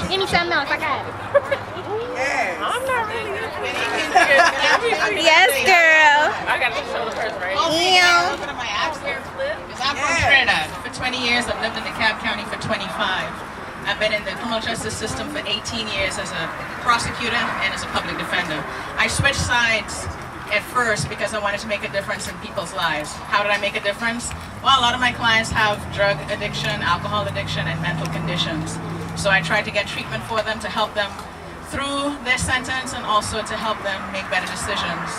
Give me something else. I got it. Yes. I'm not really Yes, girl. I got to show the person, right? Yeah. Because I'm from Trinidad. For 20 years, I've lived in DeKalb County for 25. I've been in the criminal justice system for 18 years as a prosecutor and as a public defender. I switched sides at first because I wanted to make a difference in people's lives. How did I make a difference? Well, a lot of my clients have drug addiction, alcohol addiction, and mental conditions. So I tried to get treatment for them to help them through their sentence and also to help them make better decisions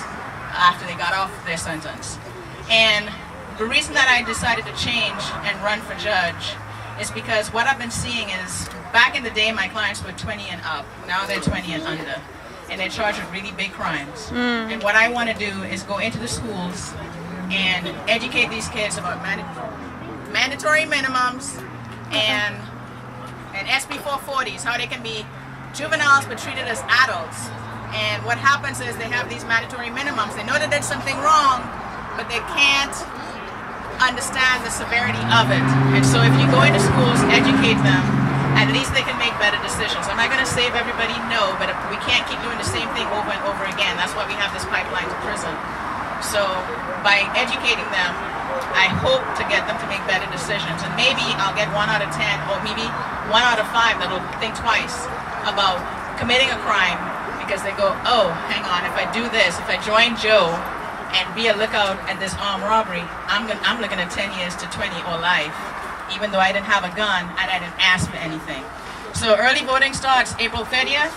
after they got off their sentence. And the reason that I decided to change and run for judge is because what I've been seeing is, back in the day my clients were 20 and up, now they're 20 and under, and they're charged with really big crimes. And what I want to do is go into the schools and educate these kids about mandatory minimums and SB 440s, how they can be juveniles but treated as adults. And what happens is they have these mandatory minimums. They know they did something wrong, but they can't understand the severity of it. And so if you go into schools, educate them, at least they can make better decisions. Am I going to save everybody? No, but we can't keep doing the same thing over and over again. That's why we have this pipeline to prison. So by educating them, I hope to get them to make better decisions. And maybe I'll get 1 out of 10 or maybe 1 out of 5 that'll think twice about committing a crime, because they go, oh, hang on, if I do this, if I join Joe and be a lookout at this armed robbery, I'm looking at 10 years to 20 or life, even though I didn't have a gun and I didn't ask for anything. So early voting starts April 30th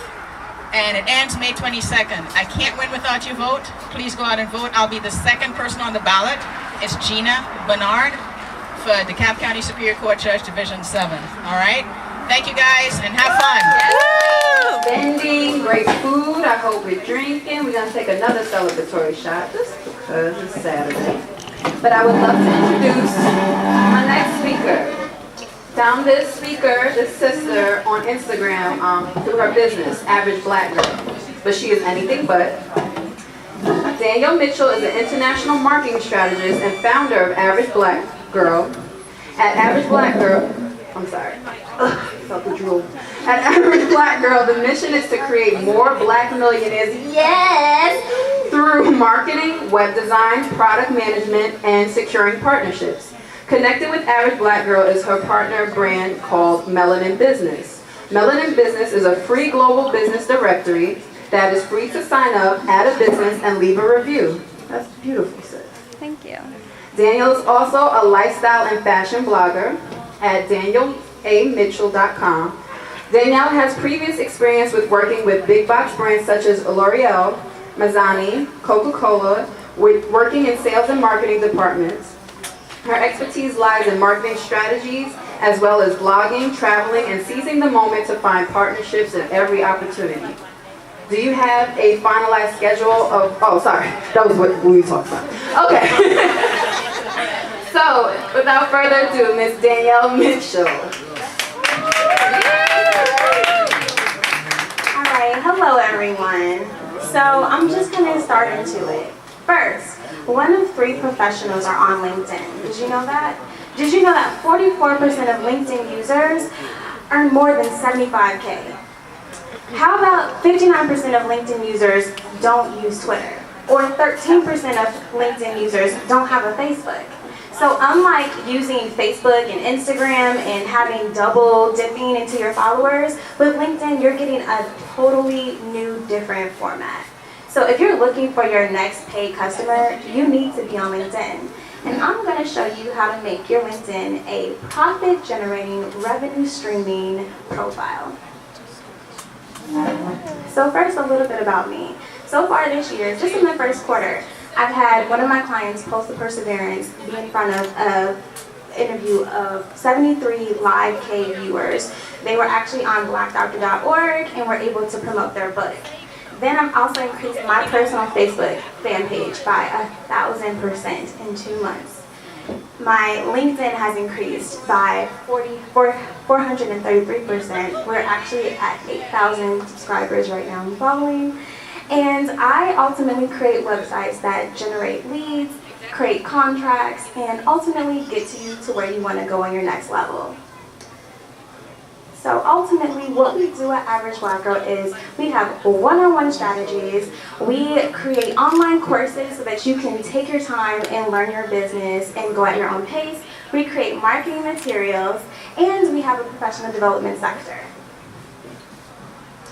and it ends May 22nd. I can't win without your vote. Please go out and vote. I'll be the second person on the ballot. It's Gina Bernard for DeKalb County Superior Court Judge Division 7. All right? Thank you guys and have fun. Spending, great food. I hope we're drinking. We're going to take another celebratory shot just because it's Saturday. But I would love to introduce my next speaker. Found this speaker, this sister, on Instagram through her business, Average Black Girl. But she is anything but. Danielle Mitchell is an international marketing strategist and founder of Average Black Girl. At Average Black Girl, I'm sorry. Felt the drool. At Average Black Girl, the mission is to create more black millionaires, yes, through marketing, web design, product management, and securing partnerships. Connected with Average Black Girl is her partner brand called Melanin Business. Melanin Business is a free global business directory that is free to sign up, add a business, and leave a review. That's beautiful, sis. Thank you. Danielle is also a lifestyle and fashion blogger at DanielleAMitchell.com. Danielle has previous experience with working with big box brands such as L'Oreal, Mazzani, Coca-Cola, with working in sales and marketing departments. Her expertise lies in marketing strategies, as well as blogging, traveling, and seizing the moment to find partnerships in every opportunity. Do you have a finalized schedule of, oh, sorry, that was what we talked about. Okay. So, without further ado, Miss Danielle Mitchell. All right, hello everyone. So I'm just going to start into it. First, 1 of 3 professionals are on LinkedIn. Did you know that? Did you know that 44% of LinkedIn users earn more than $75K? How about 59% of LinkedIn users don't use Twitter? Or 13% of LinkedIn users don't have a Facebook? So unlike using Facebook and Instagram and having double dipping into your followers, with LinkedIn you're getting a totally new, different format. So if you're looking for your next paid customer, you need to be on LinkedIn. And I'm going to show you how to make your LinkedIn a profit-generating, revenue-streaming profile. So first, a little bit about me. So far this year, just in the first quarter, I've had one of my clients, Post the Perseverance, be in front of interview of 73 live K viewers. They were actually on blackdoctor.org and were able to promote their book. Then I've also increased my personal Facebook fan page by 1,000% in 2 months. My LinkedIn has increased by 433%. We're actually at 8,000 subscribers right now and following. And I ultimately create websites that generate leads, create contracts, and ultimately get you to where you want to go on your next level. So ultimately, what we do at Average Black Girl is we have one-on-one strategies. We create online courses so that you can take your time and learn your business and go at your own pace. We create marketing materials, and we have a professional development sector.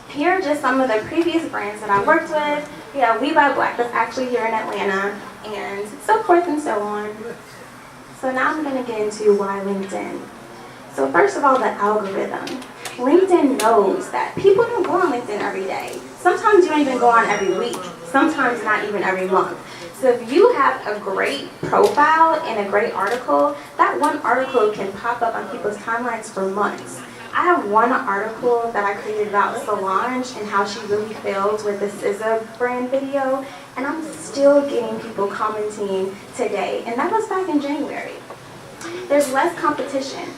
Here are just some of the previous brands that I worked with. We have We Buy Black, that's actually here in Atlanta, and so forth and so on. So now I'm going to get into why LinkedIn. So first of all, the algorithm. LinkedIn knows that people don't go on LinkedIn every day. Sometimes you don't even go on every week. Sometimes not even every month. So if you have a great profile and a great article, that one article can pop up on people's timelines for months. I have one article that I created about Solange and how she really failed with the SZA brand video, and I'm still getting people commenting today, and that was back in January. There's less competition.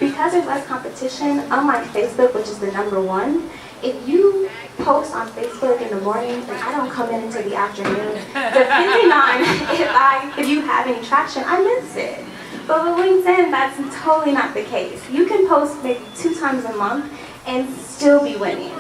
Because there's less competition, unlike Facebook, which is the #1, if you post on Facebook in the morning and I don't come in until the afternoon, depending on if you have any traction, I miss it. But with LinkedIn, that's totally not the case. You can post maybe 2 times a month and still be winning.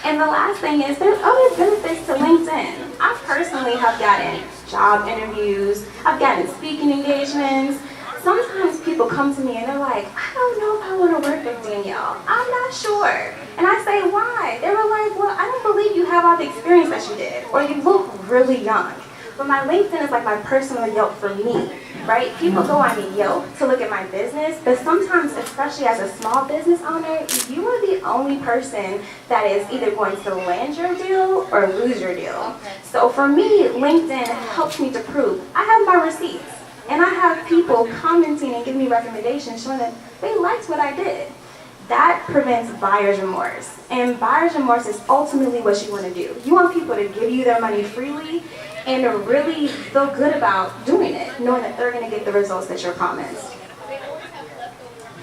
And the last thing is there's other benefits to LinkedIn. I personally have gotten job interviews, I've gotten speaking engagements. Sometimes people come to me and they're like, I don't know if I want to work with Danielle. I'm not sure. And I say, why? They were like, well, I don't believe you have all the experience that you did, or you look really young. But my LinkedIn is like my personal Yelp for me, right? People go on Yelp to look at my business, but sometimes, especially as a small business owner, you are the only person that is either going to land your deal or lose your deal. So for me, LinkedIn helps me to prove I have my receipts. And I have people commenting and giving me recommendations showing that they liked what I did. That prevents buyer's remorse. And buyer's remorse is ultimately what you want to do. You want people to give you their money freely and to really feel good about doing it, knowing that they're going to get the results that you're promised.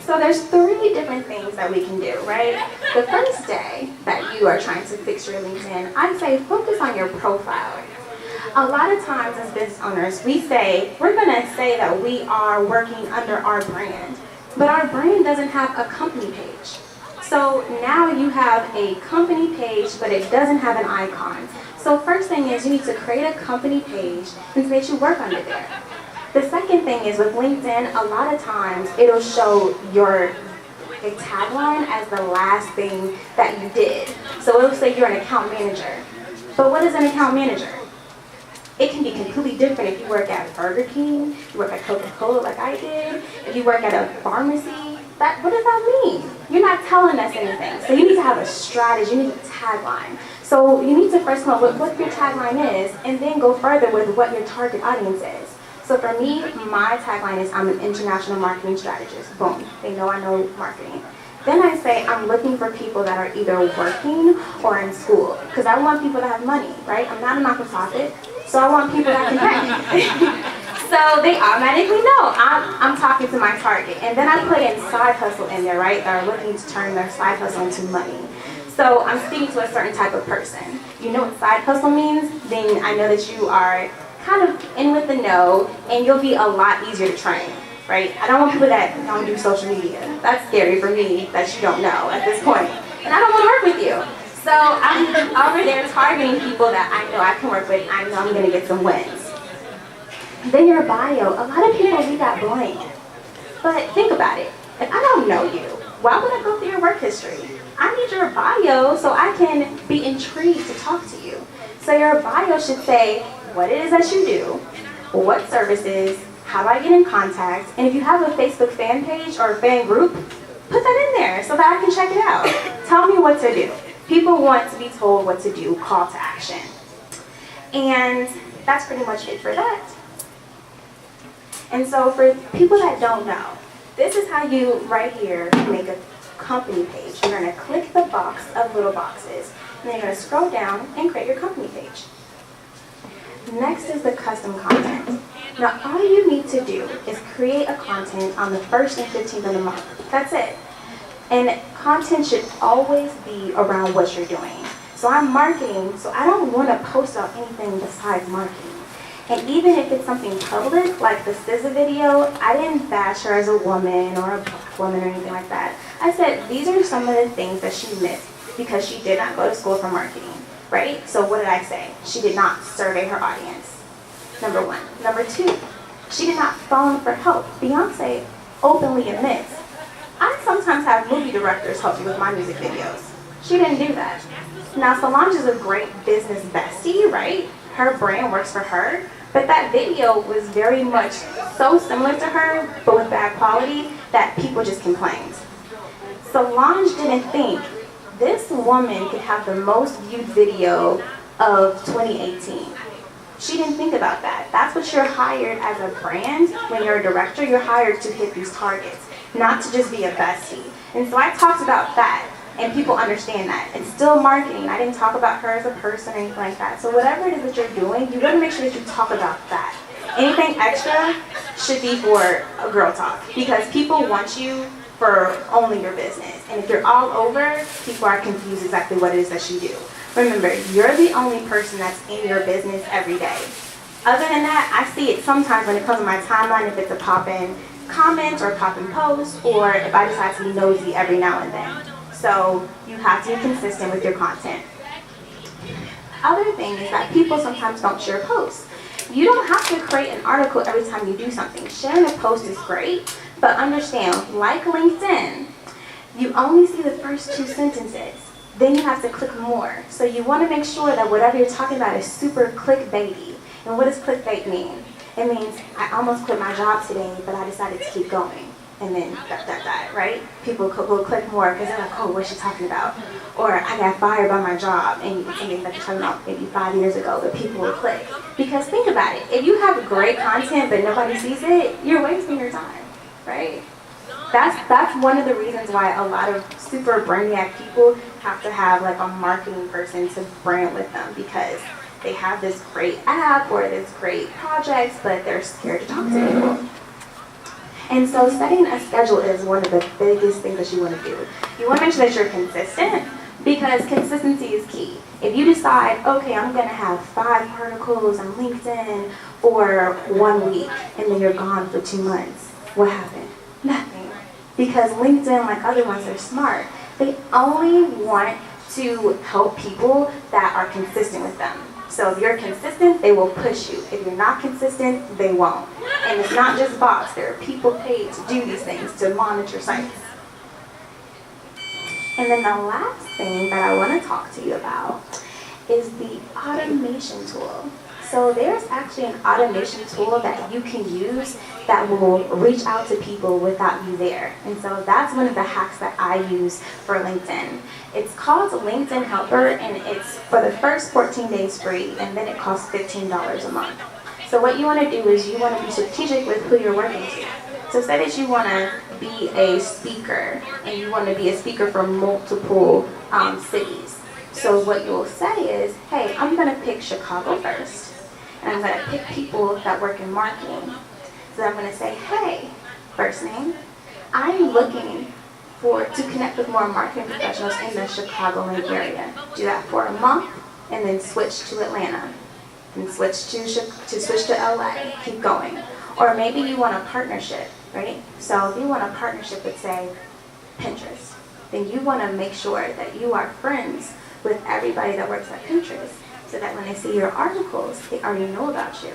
So there's 3 different things that we can do, right? The first day that you are trying to fix your LinkedIn, I'd say focus on your profile. A lot of times as business owners, we're going to say that we are working under our brand, but our brand doesn't have a company page. So now you have a company page, but it doesn't have an icon. So first thing is you need to create a company page and say that you work under there. The second thing is with LinkedIn, a lot of times it'll show your tagline as the last thing that you did. So it'll say you're an account manager. But what is an account manager? It can be completely different if you work at Burger King, you work at Coca-Cola like I did, if you work at a pharmacy. What does that mean? You're not telling us anything. So you need to have a strategy, you need a tagline. So you need to first come up with what your tagline is and then go further with what your target audience is. So for me, my tagline is I'm an international marketing strategist. Boom, they know I know marketing. Then I say I'm looking for people that are either working or in school because I want people to have money, right? I'm not a not-for-profit. So I want people that can pay. So they automatically know I'm talking to my target. And then I put in side hustle in there, right? That are looking to turn their side hustle into money. So I'm speaking to a certain type of person. You know what side hustle means? Then I know that you are kind of in with the know and you'll be a lot easier to train, right? I don't want people that don't do social media. That's scary for me that you don't know at this point. And I don't want to work with you. So I'm over there targeting people that I know I can work with. I know I'm going to get some wins. Then your bio. A lot of people leave that blank. But think about it. If I don't know you, why would I go through your work history? I need your bio so I can be intrigued to talk to you. So your bio should say what it is that you do, what services, how do I get in contact, and if you have a Facebook fan page or a fan group, put that in there so that I can check it out. Tell me what to do. People want to be told what to do, call to action. And that's pretty much it for that. And so for people that don't know, this is how you, right here, make a company page. You're going to click the box of little boxes, and then you're going to scroll down and create your company page. Next is the custom content. Now, all you need to do is create a content on the 1st and 15th of the month. That's it. And content should always be around what you're doing. So I'm marketing, so I don't want to post about anything besides marketing. And even if it's something public, like the SZA video, I didn't bash her as a woman or a black woman or anything like that. I said, these are some of the things that she missed because she did not go to school for marketing, right? So what did I say? She did not survey her audience, number one. Number two, she did not phone for help. Beyonce openly admits, I sometimes have movie directors help me with my music videos. She didn't do that. Now, Solange is a great business bestie, right? Her brand works for her. But that video was very much so similar to her, but with bad quality, that people just complained. Solange didn't think this woman could have the most viewed video of 2018. She didn't think about that. That's what you're hired as a brand. When you're a director, you're hired to hit these targets, not to just be a bestie. And so I talked about that. And people understand that. It's still marketing. I didn't talk about her as a person or anything like that. So whatever it is that you're doing, you gotta make sure that you talk about that. Anything extra should be for a girl talk, because people want you for only your business. And if you're all over, people are confused exactly what it is that you do. Remember, you're the only person that's in your business every day. Other than that, I see it sometimes when it comes to my timeline, if it's a pop-in comment or pop-in post, or if I decide to be nosy every now and then. So you have to be consistent with your content. Other thing is that people sometimes don't share posts. You don't have to create an article every time you do something. Sharing a post is great, but understand, like LinkedIn, you only see the first 2 sentences. Then you have to click more. So you want to make sure that whatever you're talking about is super clickbaity. And what does clickbait mean? It means I almost quit my job today, but I decided to keep going. And then right? People will click more because they're like, oh, what's she talking about? Or I got fired by my job, and it's something that you're talking about maybe 5 years ago, but people will click. Because think about it, if you have great content but nobody sees it, you're wasting your time, right? That's one of the reasons why a lot of super brainiac people have to have like a marketing person to brand with them, because they have this great app or this great project, but they're scared to talk to people. And so setting a schedule is one of the biggest things that you want to do. You want to make sure that you're consistent, because consistency is key. If you decide, okay, I'm going to have 5 articles on LinkedIn for 1 week, and then you're gone for 2 months, what happened? Nothing. Because LinkedIn, like other ones, are smart. They only want to help people that are consistent with them. So if you're consistent, they will push you. If you're not consistent, they won't. And it's not just bots. There are people paid to do these things, to monitor sites. And then the last thing that I want to talk to you about is the automation tool. So there's actually an automation tool that you can use that will reach out to people without you there. And so that's one of the hacks that I use for LinkedIn. It's called LinkedIn Helper, and it's for the first 14 days free, and then it costs $15 a month. So what you want to do is you want to be strategic with who you're working to. So say that you want to be a speaker, and you want to be a speaker for multiple cities. So what you'll say is, hey, I'm going to pick Chicago first. And I'm going to pick people that work in marketing. So I'm going to say, hey, first name, I'm looking to connect with more marketing professionals in the Chicagoland area. Do that for a month, and then switch to Atlanta, and switch to LA. Keep going. Or maybe you want a partnership, right? So if you want a partnership with, say, Pinterest, then you want to make sure that you are friends with everybody that works at Pinterest, so that when they see your articles, they already know about you.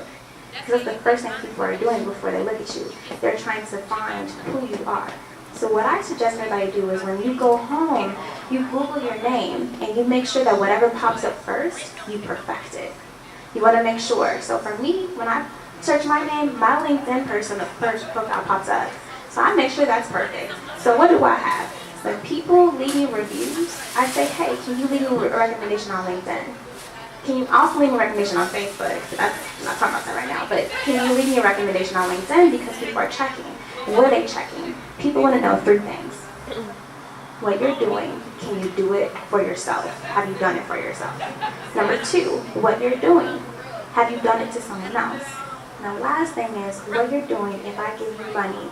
Because that's the first thing people are doing before they look at you. They're trying to find who you are. So what I suggest everybody do is when you go home, you Google your name, and you make sure that whatever pops up first, you perfect it. You want to make sure. So for me, when I search my name, my LinkedIn person, the first profile pops up. So I make sure that's perfect. So what do I have? When people leave me reviews, I say, hey, can you leave me a recommendation on LinkedIn? Can you also leave me a recommendation on Facebook? I'm not talking about that right now, but can you leave me a recommendation on LinkedIn because people are checking? What are they checking? People want to know 3 things. What you're doing, can you do it for yourself? Have you done it for yourself? Number 2, what you're doing, have you done it to someone else? And the last thing is, what you're doing, if I give you money,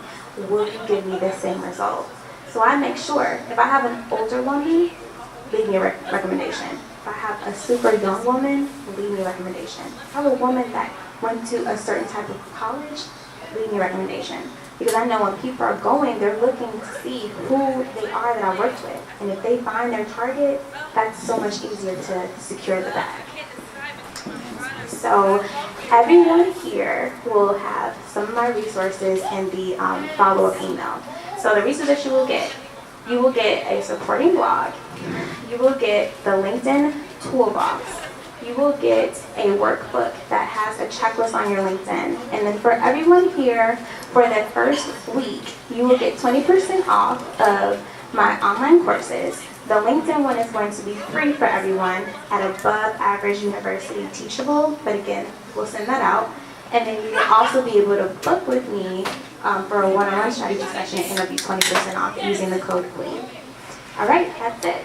will you give me the same result? So I make sure, if I have an older woman, leave me a recommendation. If I have a super young woman, leave me a recommendation. If I have a woman that went to a certain type of college, leave me a recommendation. Because I know when people are going, they're looking to see who they are that I worked with. And if they find their target, that's so much easier to secure the bag. So everyone here will have some of my resources in the follow-up email. So the resources that you will get a supporting blog, you will get the LinkedIn toolbox, you will get a workbook that has a checklist on your LinkedIn. And then for everyone here, for the first week, you will get 20% off of my online courses. The LinkedIn one is going to be free for everyone at above average university teachable, but again, we'll send that out. And then you will also be able to book with me for a one-on-one strategy session, and it'll be 20% off using the code K.W.E.E.N. All right, that's it.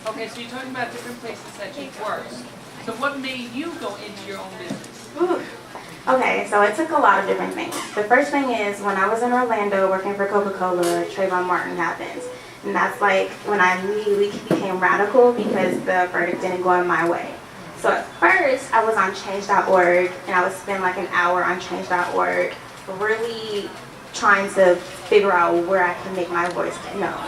Okay, so you're talking about different places that you've worked. So what made you go into your own business? Ooh. Okay, so it took a lot of different things. The first thing is when I was in Orlando working for Coca-Cola, Trayvon Martin happened. And that's like when I immediately became radical because the verdict didn't go in my way. So at first I was on change.org and I would spend like an hour on change.org really trying to figure out where I can make my voice known.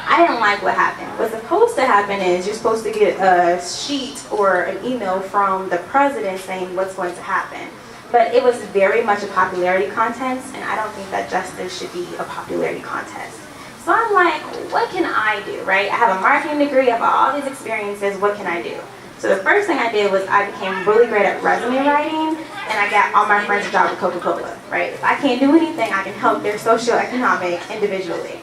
I didn't like what happened. What's supposed to happen is you're supposed to get a sheet or an email from the president saying what's going to happen. But it was very much a popularity contest, and I don't think that justice should be a popularity contest. So I'm like, what can I do, right? I have a marketing degree, I have all these experiences, what can I do? So the first thing I did was I became really great at resume writing, and I got all my friends a job with Coca-Cola, right? If I can't do anything, I can help their socioeconomic individually.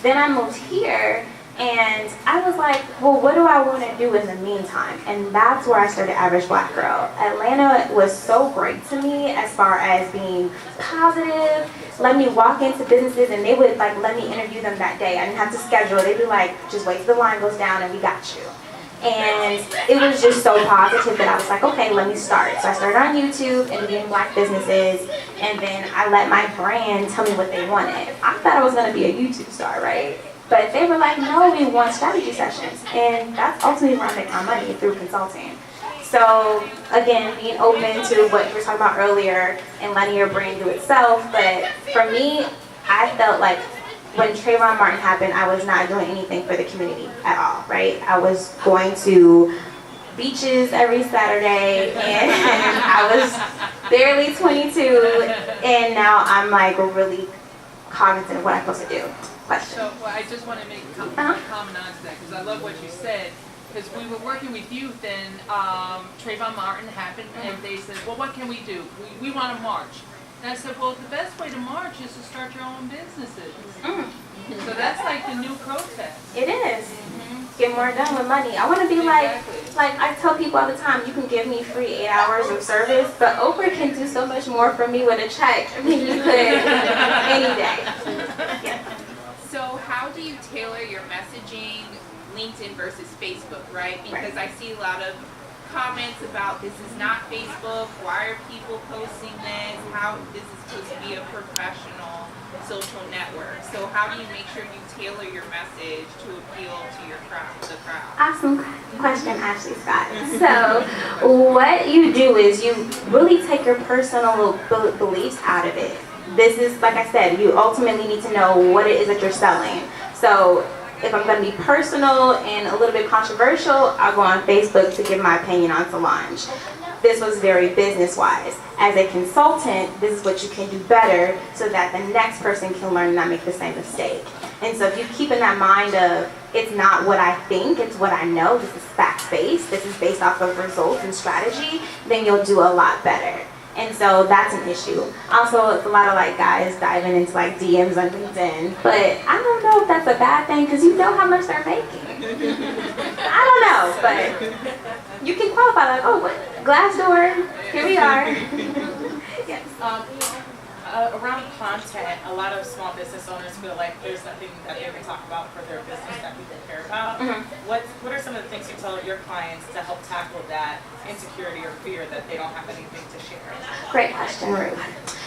Then I moved here, and I was like, well, what do I want to do in the meantime? And that's where I started Average Black Girl. Atlanta was so great to me as far as being positive, let me walk into businesses and they would like let me interview them that day. I didn't have to schedule. They'd be like, just wait till the line goes down and we got you. And it was just so positive that I was like, okay, let me start. So I started on YouTube interviewing Black businesses, and then I let my brand tell me what they wanted. I thought I was going to be a YouTube star, right? But they were like, no, we want strategy sessions. And that's ultimately where I make my money, through consulting. So again, being open to what you were talking about earlier and letting your brand do itself. But for me, I felt like when Trayvon Martin happened, I was not doing anything for the community at all, right? I was going to beaches every Saturday, and I was barely 22, and now I'm like really cognizant of what I'm supposed to do. Question. So well, I just want to make a comment on to that, because I love what you said. Because we were working with youth, and Trayvon Martin happened, and they said, well, what can we do? We want to march. And I said, well, the best way to march is to start your own businesses. So that's like the new protest. It is. Get more done with money. I want to be like I tell people all the time, you can give me free 8 hours of service, but Oprah can do so much more for me with a check than you could any day. Yeah. So how do you tailor your messaging, LinkedIn versus Facebook, right? Because I see a lot of comments about this is not Facebook, why are people posting this, how this is supposed to be a professional social network. So how do you make sure you tailor your message to appeal to your crowd, the crowd? Awesome question, Ashley Scott. So what you do is you really take your personal beliefs out of it. This is, like I said, you ultimately need to know what it is that you're selling. So if I'm going to be personal and a little bit controversial, I'll go on Facebook to give my opinion on Solange. This was very business-wise. As a consultant, this is what you can do better so that the next person can learn and not make the same mistake. And so if you keep in that mind of, it's not what I think, it's what I know, this is fact-based, this is based off of results and strategy, then you'll do a lot better. And so that's an issue. Also, it's a lot of like guys diving into like DMs on LinkedIn. But I don't know if that's a bad thing because you know how much they're making. I don't know, but you can qualify like, oh, what? Glassdoor, here we are. Yes. Around content, a lot of small business owners feel like there's nothing that they can talk about for their business that people care about. What are some of the things you tell your clients to help tackle that insecurity or fear that they don't have anything to share? Great question, Ruth.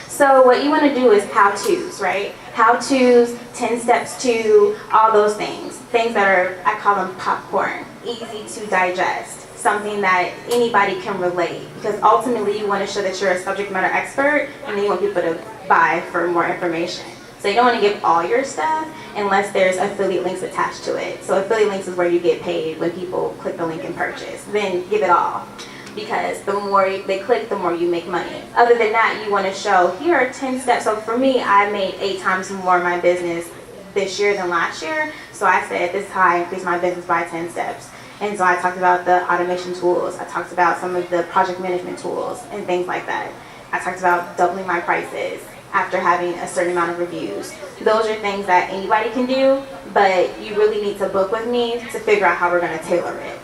So what you want to do is how-tos, right? How-tos, 10 steps to, all those things. Things that are, I call them popcorn, easy to digest. Something that anybody can relate, because ultimately you want to show that you're a subject matter expert and then you want people to buy for more information. So you don't want to give all your stuff unless there's affiliate links attached to it. So affiliate links is where you get paid when people click the link and purchase. Then give it all, because the more they click, the more you make money. Other than that, you want to show, here are 10 steps. So for me, I made 8 times more in my business this year than last year. So I said, this is how I increased my business by 10 steps. And so I talked about the automation tools. I talked about some of the project management tools and things like that. I talked about doubling my prices after having a certain amount of reviews. Those are things that anybody can do, but you really need to book with me to figure out how we're going to tailor it.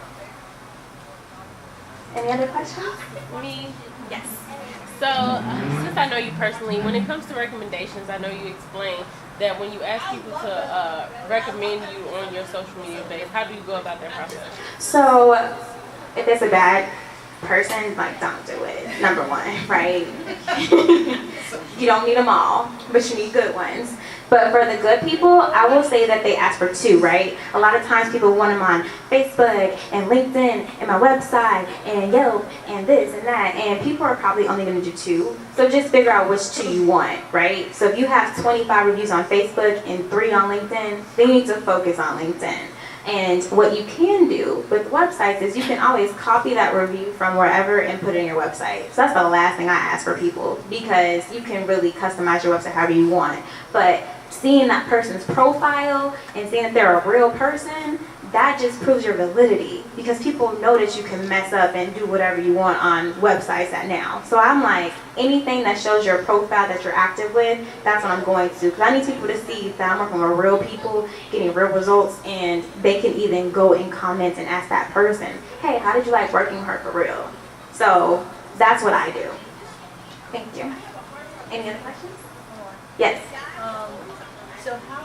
Any other questions? Me? Yes. So, since I know you personally, when it comes to recommendations, I know you explained that when you ask people to recommend you on your social media page, how do you go about that process? So, if it's a bad person, like, don't do it, number one, right? You don't need them all, but you need good ones. But for the good people, I will say that they ask for 2, right? A lot of times people want them on Facebook and LinkedIn and my website and Yelp and this and that, and people are probably only going to do 2. So just figure out which 2 you want, right? So if you have 25 reviews on Facebook and 3 on LinkedIn, then you need to focus on LinkedIn. And what you can do with websites is you can always copy that review from wherever and put it in your website. So that's the last thing I ask for people, because you can really customize your website however you want. But seeing that person's profile and seeing that they're a real person, that just proves your validity, because people know that you can mess up and do whatever you want on websites now. So I'm like, anything that shows your profile that you're active with, that's what I'm going to do, because I need people to see that I'm working with real people, getting real results, and they can even go in comments and ask that person, hey, how did you like working with her for real? So that's what I do. Thank you. Any other questions? Yes. So how